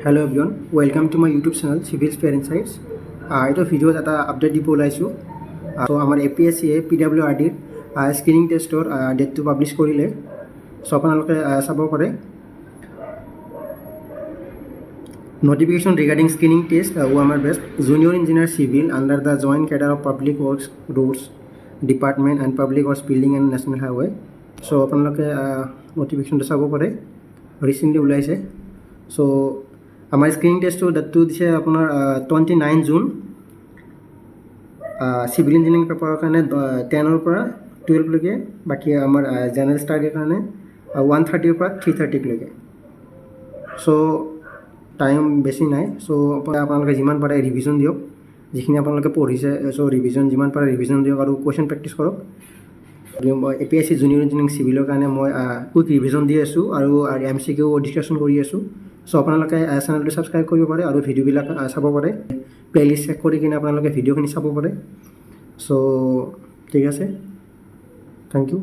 Hello everyone, welcome to my YouTube channel Civil Spare Insights. এইটো ভিডিঅ'ত এটা update দিব ওলাইছোঁ। চ' আমাৰ APSCয়ে PWRDৰ স্ক্ৰিনিং টেষ্টৰ ডেটটো পাব্লিছ কৰিলে। চ' আপোনালোকে চাব পাৰে। Notification regarding screening test OMR based Junior Engineer Civil under the Joint Cadre of Public Works Roads Department and Public Works Building and National Highway. চ' আপোনালোকে নটিফিকেশ্যনটো চাব পাৰে, ৰিচেণ্টলি ওলাইছে। চ' আমাৰ স্ক্ৰিনিং টেষ্টটো ডেটটো দিছে আপোনাৰ 29 জুন। চিভিল ইঞ্জিনিয়াৰিং পেপাৰৰ কাৰণে 10ৰ পৰা 12লৈকে, বাকী আমাৰ জেনেৰেল ষ্টাডিৰ কাৰণে 1:30ৰ পৰা 3:30লৈকে। চ' টাইম বেছি নাই। চ' আপোনালোকে যিমান পাৰে ৰিভিজন দিয়ক, যিখিনি আপোনালোকে পঢ়িছে। চ' ৰিভিজন যিমান পাৰে ৰিভিজন দিয়ক আৰু কুৱেশ্যন প্ৰেক্টিছ কৰক। APSC জুনিয়ৰ ইঞ্জিনিয়াৰিং চিভিলৰ কাৰণে মই কুইক ৰিভিজন দি আছোঁ আৰু MCQ ডিছকাশ্যন কৰি আছোঁ। চ' আপোনালোকে চেনেলটো ছাবস্ক্ৰাইব কৰিব পাৰে আৰু ভিডিঅ'বিলাক চাব পাৰে। প্লে'লিষ্ট চেক কৰি কিনে আপোনালোকে ভিডিঅ'খিনি চাব পাৰে। চ' ঠিক আছে, থেংক ইউ।